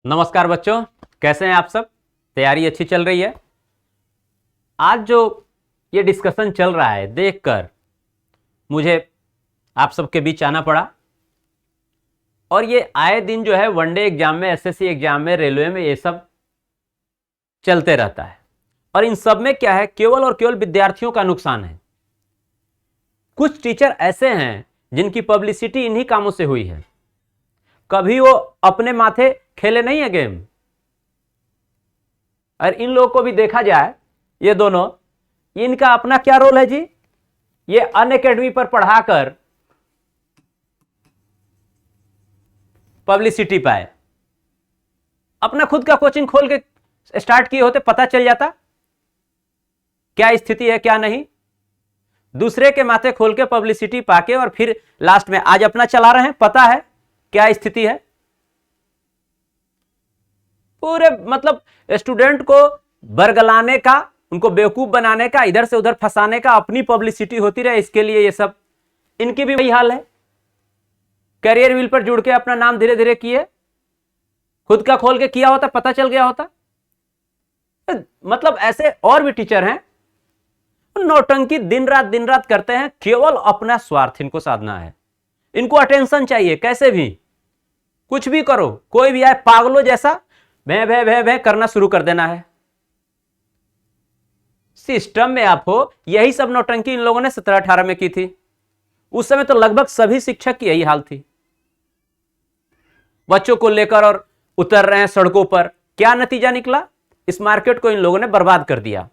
नमस्कार बच्चों, कैसे हैं आप सब। तैयारी अच्छी चल रही है। आज जो ये डिस्कशन चल रहा है देखकर मुझे आप सबके बीच आना पड़ा। और ये आए दिन जो है वनडे एग्जाम में, एसएससी एग्जाम में, रेलवे में ये सब चलते रहता है। और इन सब में क्या है, केवल और केवल विद्यार्थियों का नुकसान है। कुछ टीचर ऐसे हैं जिनकी पब्लिसिटी इन्हीं कामों से हुई है। कभी वो अपने माथे खेले नहीं है गेम। और इन लोगों को भी देखा जाए, ये दोनों, इनका अपना क्या रोल है जी। ये अनअकैडमी पर पढ़ाकर पब्लिसिटी पाए। अपना खुद का कोचिंग खोल के स्टार्ट किए होते, पता चल जाता क्या स्थिति है क्या नहीं। दूसरे के माथे खोल के पब्लिसिटी पाके और फिर लास्ट में आज अपना चला रहे हैं, पता है क्या स्थिति है। पूरे मतलब स्टूडेंट को बरगलाने का, उनको बेवकूफ बनाने का, इधर से उधर फंसाने का, अपनी पब्लिसिटी होती रहे, इसके लिए ये सब। इनकी भी वही हाल है। कैरियर व्हील पर जुड़ के अपना नाम धीरे धीरे किए, खुद का खोल के किया होता, पता चल गया होता। मतलब ऐसे और भी टीचर हैं, नौटंकी दिन रात करते हैं, केवल अपना स्वार्थ इनको साधना है। इनको अटेंशन चाहिए, कैसे भी कुछ भी करो, कोई भी आए पागलों जैसा भे भे भे भे करना शुरू कर देना है। सिस्टम में आप हो, यही सब नौटंकी इन लोगों ने 17-18 में की थी। उस समय तो लगभग सभी शिक्षक की यही हाल थी। बच्चों को लेकर और उतर रहे हैं सड़कों पर। क्या नतीजा निकला, इस मार्केट को इन लोगों ने बर्बाद कर दिया।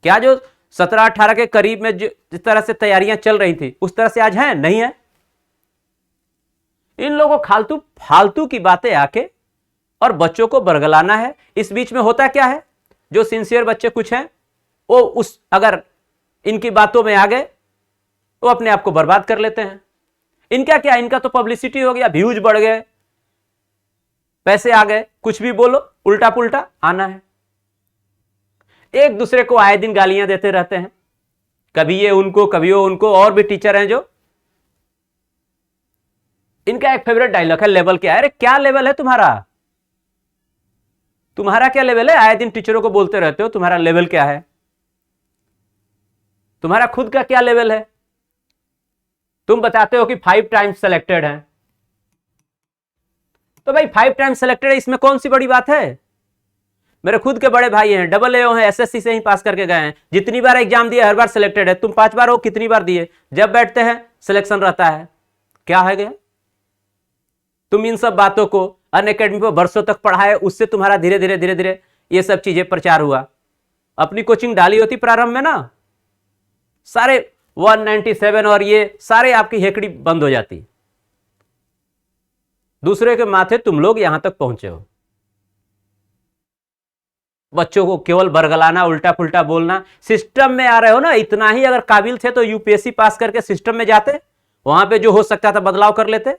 क्या जो 17-18 के करीब में जिस तरह से तैयारियां चल रही थी उस तरह से आज है नहीं है। इन लोगों को फालतू की बातें आके और बच्चों को बरगलाना है। इस बीच में होता क्या है, जो सिंसियर बच्चे कुछ हैं वो अगर इनकी बातों में आ गए वो अपने आप को बर्बाद कर लेते हैं। इनका क्या, इनका तो पब्लिसिटी हो गया, व्यूज बढ़ गए, पैसे आ गए, कुछ भी बोलो उल्टा पुल्टा आना है। एक दूसरे को आए दिन गालियां देते रहते हैं, कभी ये उनको कभी वो उनको। और भी टीचर हैं जो, इनका एक फेवरेट डायलॉग है, लेवल क्या है। अरे क्या लेवल है तुम्हारा क्या लेवल है। आए दिन टीचरों को बोलते रहते हो तुम्हारा लेवल क्या है, तुम्हारा खुद का क्या लेवल है। तुम बताते हो कि 5 टाइम्स सेलेक्टेड है, तो भाई 5 टाइम्स सेलेक्टेड है, इसमें कौन सी बड़ी बात है। मेरे खुद के बड़े भाई हैं, डबल एओ हैं, एसएससी से ही पास करके गए हैं, जितनी बार एग्जाम दिए हर बार सिलेक्टेड है। तुम 5 बार हो, कितनी बार दिए, जब बैठते हैं सिलेक्शन रहता है। क्या है गया। तुम इन सब बातों को अनअकैडमी पर बरसों तक पढ़ाए, उससे तुम्हारा धीरे धीरे ये सब चीजें प्रचार हुआ। अपनी कोचिंग डाली होती प्रारंभ में ना, सारे 197 और ये सारे आपकी हेकड़ी बंद हो जाती। दूसरे के माथे तुम लोग यहां तक पहुंचे हो। बच्चों को केवल बरगलाना, उल्टा पुल्टा बोलना। सिस्टम में आ रहे हो ना, इतना ही अगर काबिल थे तो यूपीएससी पास करके सिस्टम में जाते, वहां पे जो हो सकता था बदलाव कर लेते।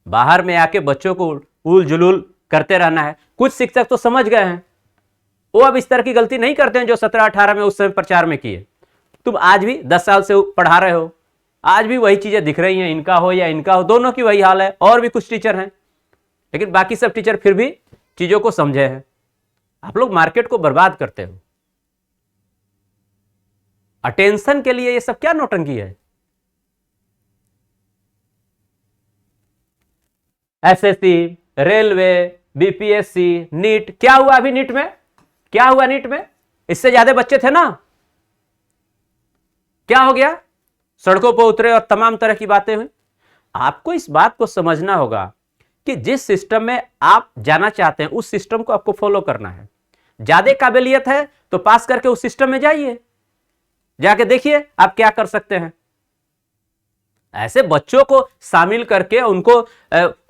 बाहर में आके बच्चों को उल जुलूल करते रहना है। कुछ शिक्षक तो समझ गए हैं, वो अब इस तरह की गलती नहीं करते हैं जो 17-18 में उस समय प्रचार में किए। तुम आज भी 10 साल से पढ़ा रहे हो, आज भी वही चीजें दिख रही हैं, इनका हो या इनका हो, दोनों की वही हाल है। और भी कुछ टीचर हैं, लेकिन बाकी सब टीचर फिर भी चीजों को समझे हैं। आप लोग मार्केट को बर्बाद करते हो अटेंशन के लिए। ये सब क्या नौटंकी है। एसएससी, रेलवे, बीपीएससी, नीट, क्या हुआ अभी नीट में, क्या हुआ नीट में। इससे ज्यादा बच्चे थे ना, क्या हो गया, सड़कों पर उतरे और तमाम तरह की बातें हुई। आपको इस बात को समझना होगा कि जिस सिस्टम में आप जाना चाहते हैं उस सिस्टम को आपको फॉलो करना है। ज्यादा काबिलियत है तो पास करके उस सिस्टम में जाइए, जाके देखिए आप क्या कर सकते हैं। ऐसे बच्चों को शामिल करके उनको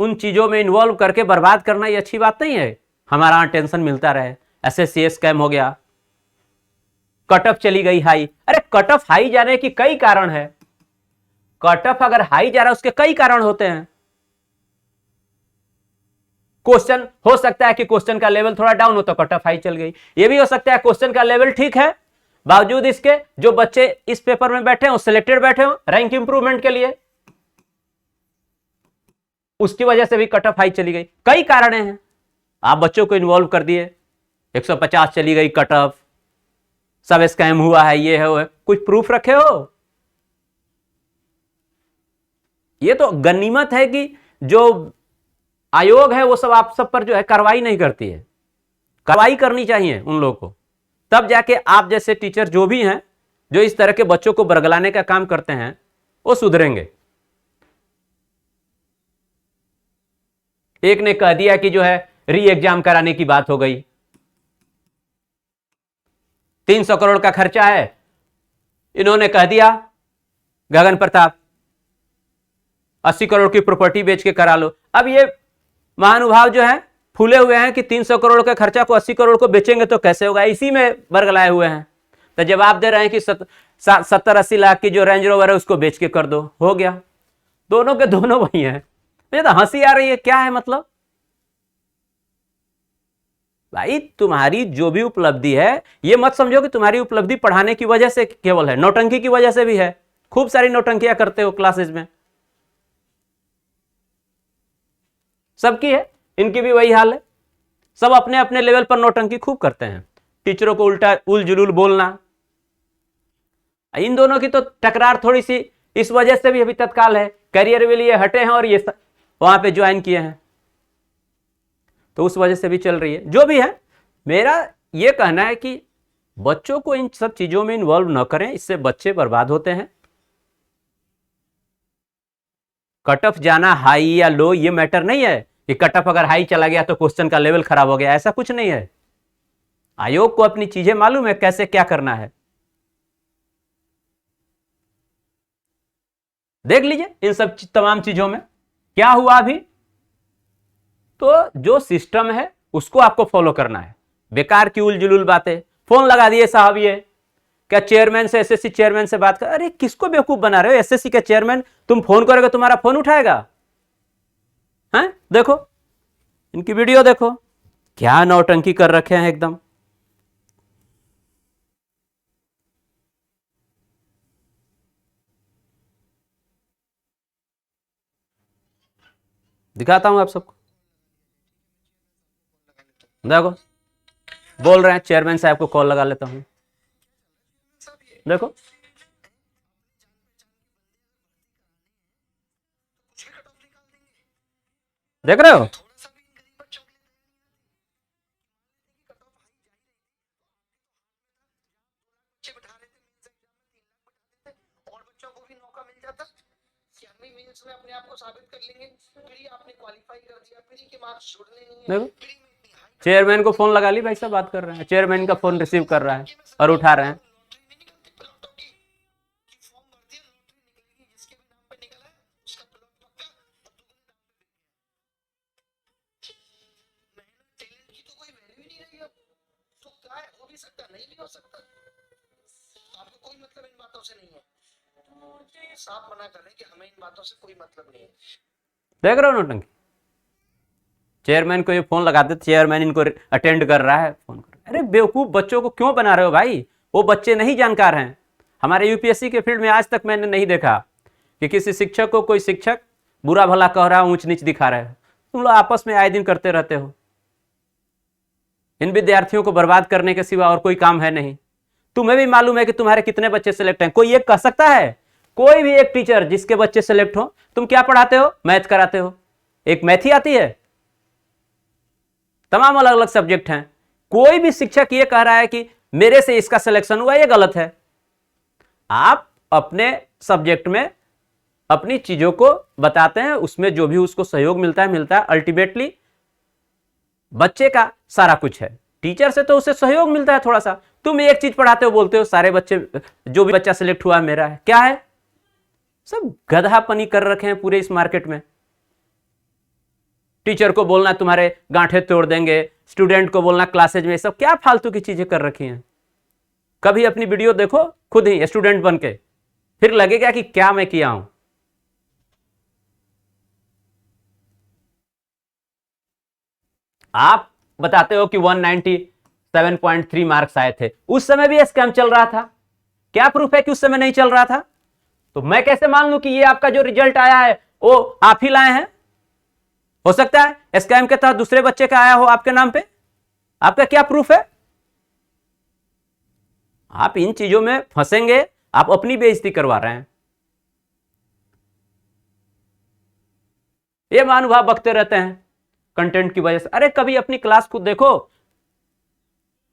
उन चीजों में इन्वॉल्व करके बर्बाद करना ये अच्छी बात नहीं है। हमारा टेंशन मिलता रहे, एसएससी स्कैम हो गया, कट ऑफ चली गई हाई। अरे कट ऑफ हाई जाने की कई कारण है। कट ऑफ अगर हाई जा रहा है उसके कई कारण होते हैं। क्वेश्चन हो सकता है कि क्वेश्चन का लेवल थोड़ा डाउन हो तो कट ऑफ हाई चल गई। ये भी हो सकता है क्वेश्चन का लेवल ठीक है, बावजूद इसके जो बच्चे इस पेपर में बैठे हो, सिलेक्टेड बैठे हो रैंक इंप्रूवमेंट के लिए, उसकी वजह से भी कट ऑफ हाई चली गई। कई कारण हैं, आप बच्चों को इन्वॉल्व कर दिए, 150 चली गई कट ऑफ, सब स्कैम हुआ है, ये है वो है, कुछ प्रूफ रखे हो? ये तो गनीमत है कि जो आयोग है वो सब आप सब पर जो है कार्रवाई नहीं करती है। कार्रवाई करनी चाहिए उन लोगों को, तब जाके आप जैसे टीचर जो भी हैं जो इस तरह के बच्चों को बरगलाने का काम करते हैं वो सुधरेंगे। एक ने कह दिया कि जो है री एग्जाम कराने की बात हो गई, 300 करोड़ का खर्चा है, इन्होंने कह दिया गगन प्रताप 80 करोड़ की प्रॉपर्टी बेच के करा लो। अब ये महानुभाव जो है फूले हुए हैं कि 300 करोड़ के खर्चा को 80 करोड़ को बेचेंगे तो कैसे होगा, इसी में बरगलाए हुए हैं। तो जवाब दे रहे हैं कि 70-80 लाख की जो रेंज रोवर है उसको बेच के कर दो, हो गया। दोनों के दोनों वही हैं। मुझे तो हंसी आ रही है, क्या है मतलब भाई, तुम्हारी जो भी उपलब्धि है ये मत समझो कि तुम्हारी उपलब्धि पढ़ाने की वजह से केवल है, नौटंकी की वजह से भी है। खूब सारी नौटंकियां करते हो क्लासेज में, सबकी है, इनकी भी वही हाल है। सब अपने अपने लेवल पर नौटंकी खूब करते हैं, टीचरों को उल्टा उल जुलूल बोलना। इन दोनों की तो टकरार थोड़ी सी इस वजह से भी अभी तत्काल है, करियर के लिए हटे हैं और ये वहां पे ज्वाइन किए हैं, तो उस वजह से भी चल रही है। जो भी है, मेरा ये कहना है कि बच्चों को इन सब चीजों में इन्वॉल्व न करें, इससे बच्चे बर्बाद होते हैं। कट ऑफ जाना हाई या लो ये मैटर नहीं है कि कट ऑफ अगर हाई चला गया तो क्वेश्चन का लेवल खराब हो गया, ऐसा कुछ नहीं है। आयोग को अपनी चीजें मालूम है कैसे क्या करना है। देख लीजिए इन सब तमाम चीजों में क्या हुआ अभी। तो जो सिस्टम है उसको आपको फॉलो करना है, बेकार की उल जुलूल बातें। फोन लगा दिए साहब, ये क्या चेयरमैन से, एसएससी चेयरमैन से बात कर, अरे किसको बेवकूफ बना रहे हो? एसएससी का चेयरमैन, तुम फोन करोगे तुम्हारा फोन उठाएगा? हैं, देखो इनकी वीडियो देखो, क्या नौटंकी कर रखे हैं एकदम। दिखाता हूं आप सबको, देखो बोल रहे हैं चेयरमैन साहब को कॉल लगा लेता हूं, देखो देख रहे हो। अपने आप को साबित कर लेंगे, फिर आपने क्वालिफाई कर दिया, फिर के मार्क्स छोड़ने नहीं है। चेयरमैन को फोन लगा ली, भाई साहब बात कर रहे हैं, चेयरमैन का फोन रिसीव कर रहा है और उठा रहे हैं। आपको कोई मतलब इन बातों से नहीं है, तो साफ मना कर रहे हैं कि हमें इन बातों से कोई मतलब नहीं है। देख रहे हो नौटंकी, चेयरमैन को ये फोन लगाते, चेयरमैन इनको अटेंड कर रहा है, फोन कर, अरे बेवकूफ बच्चों को क्यों बना रहे हो भाई? वो बच्चे नहीं जानकार हैं। हमारे यूपीएससी के फील्ड में आज तक मैंने नहीं देखा कि किसी शिक्षक को कोई शिक्षक बुरा भला कह रहा है, ऊंच नीच दिखा रहा है। तुम लोग आपस में आए दिन करते रहते हो, इन विद्यार्थियों को बर्बाद करने के सिवा और कोई काम है नहीं। तुम्हें भी मालूम है कि तुम्हारे कितने बच्चे सिलेक्ट हैं। कोई एक कह सकता है, कोई भी एक टीचर जिसके बच्चे सिलेक्ट हो, तुम क्या पढ़ाते हो? मैथ कराते हो, एक मैथ ही आती है, तमाम अलग अलग सब्जेक्ट हैं। कोई भी शिक्षक ये कह रहा है कि मेरे से इसका सिलेक्शन हुआ, ये गलत है। आप अपने सब्जेक्ट में अपनी चीजों को बताते हैं, उसमें जो भी उसको सहयोग मिलता है। अल्टीमेटली बच्चे का सारा कुछ है, टीचर से तो उसे सहयोग मिलता है थोड़ा सा। तुम एक चीज पढ़ाते हो, बोलते हो सारे बच्चे, जो भी बच्चा सिलेक्ट हुआ मेरा है। क्या है? सब गधापनी कर रखे हैं पूरे इस मार्केट में। टीचर को बोलना तुम्हारे गांठे तोड़ देंगे, स्टूडेंट को बोलना क्लासेज में, सब क्या फालतू की चीजें कर रखी हैं। कभी अपनी वीडियो देखो खुद ही स्टूडेंट बन के, फिर लगेगा कि क्या मैं किया हूं। आप बताते हो कि 197.3 मार्क्स आए थे, उस समय भी स्कैम चल रहा था। क्या प्रूफ है कि उस समय नहीं चल रहा था? तो मैं कैसे मान लूं कि ये आपका जो रिजल्ट आया है वो आप ही लाए हैं? हो सकता है स्कैम के तहत दूसरे बच्चे का आया हो आपके नाम पे, आपका क्या प्रूफ है? आप इन चीजों में फंसेंगे, आप अपनी बेइज्जती करवा रहे हैं। ये महानुभाव बकते रहते हैं कंटेंट की वजह से। अरे कभी अपनी क्लास को देखो,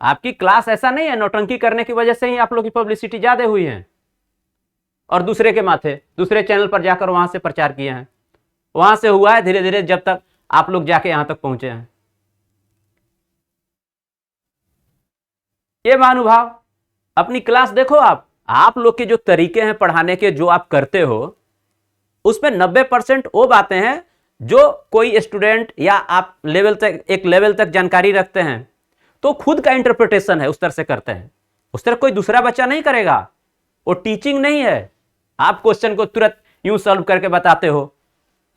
आपकी क्लास ऐसा नहीं है, नौटंकी करने की वजह से ही आप लोग की पब्लिसिटी ज्यादा हुई है, और दूसरे के माथे दूसरे चैनल पर जाकर वहां से प्रचार किए हैं, वहां से हुआ है धीरे धीरे जब तक आप लोग जाके यहां तक पहुंचे हैं। ये महानुभाव अपनी क्लास देखो, आप लोग के जो तरीके हैं पढ़ाने के, जो आप करते हो, उसमें 90% वो बातें हैं जो कोई स्टूडेंट या आप लेवल तक, एक लेवल तक जानकारी रखते हैं तो खुद का इंटरप्रिटेशन है, उस तरह से करते हैं। उस तरह कोई दूसरा बच्चा नहीं करेगा, वो टीचिंग नहीं है। आप क्वेश्चन को तुरंत यूं सॉल्व करके बताते हो,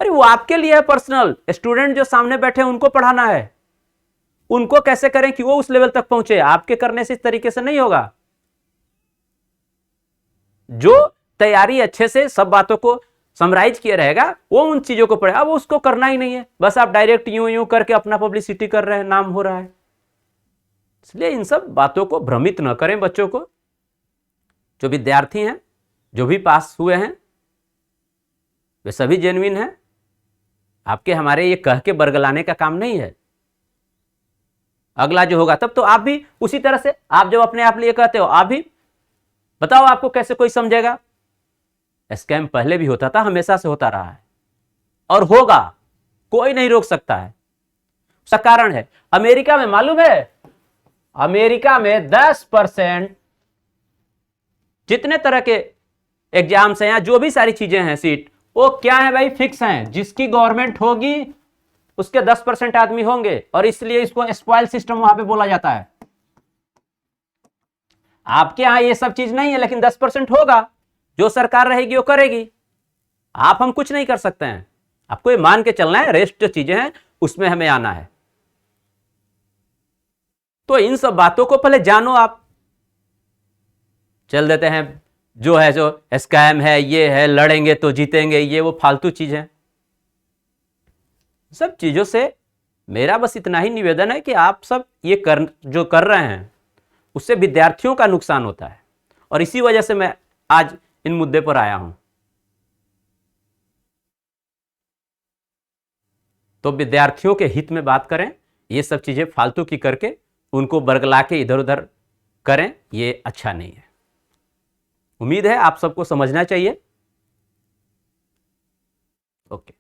अरे वो आपके लिए है पर्सनल। स्टूडेंट जो सामने बैठे हैं उनको पढ़ाना है, उनको कैसे करें कि वो उस लेवल तक पहुंचे। आपके करने से इस तरीके से नहीं होगा। जो तैयारी अच्छे से सब बातों को समराइज किया रहेगा वो उन चीजों को पढ़ेगा। वो उसको करना ही नहीं है, बस आप डायरेक्ट यूं यूं करके अपना पब्लिसिटी कर रहे हैं, नाम हो रहा है। इसलिए इन सब बातों को भ्रमित न करें बच्चों को। जो विद्यार्थी हैं, जो भी पास हुए हैं, वे सभी जेन्युइन हैं। आपके हमारे ये कह के बरगलाने का काम नहीं है। अगला जो होगा तब तो आप भी उसी तरह से, आप जब अपने आप लिए कहते हो, आप भी बताओ आपको कैसे कोई समझेगा। स्कैम पहले भी होता था, हमेशा से होता रहा है और होगा, कोई नहीं रोक सकता है। उसका कारण है अमेरिका में, मालूम है अमेरिका में 10% जितने तरह के एग्जाम्स हैं या जो भी सारी चीजें हैं, सीट, वो क्या है भाई, फिक्स हैं। जिसकी गवर्नमेंट होगी उसके 10% आदमी होंगे, और इसलिए इसको स्पॉइल सिस्टम वहां पे बोला जाता है। आपके यहां ये सब चीज नहीं है, लेकिन 10% होगा। जो सरकार रहेगी वो करेगी, आप हम कुछ नहीं कर सकते हैं। आपको ये मान के चलना है, रेस्ट जो चीजें हैं उसमें हमें आना है। तो इन सब बातों को पहले जानो। आप चल देते हैं जो है, जो स्कैम है, ये है, लड़ेंगे तो जीतेंगे, ये वो फालतू चीज है। सब चीजों से मेरा बस इतना ही निवेदन है कि आप सब ये जो कर रहे हैं उससे विद्यार्थियों का नुकसान होता है, और इसी वजह से मैं आज इन मुद्दे पर आया हूं। तो विद्यार्थियों के हित में बात करें, ये सब चीजें फालतू की करके उनको बरगला के इधर उधर करें, ये अच्छा नहीं है। उम्मीद है आप सबको समझना चाहिए। ओके।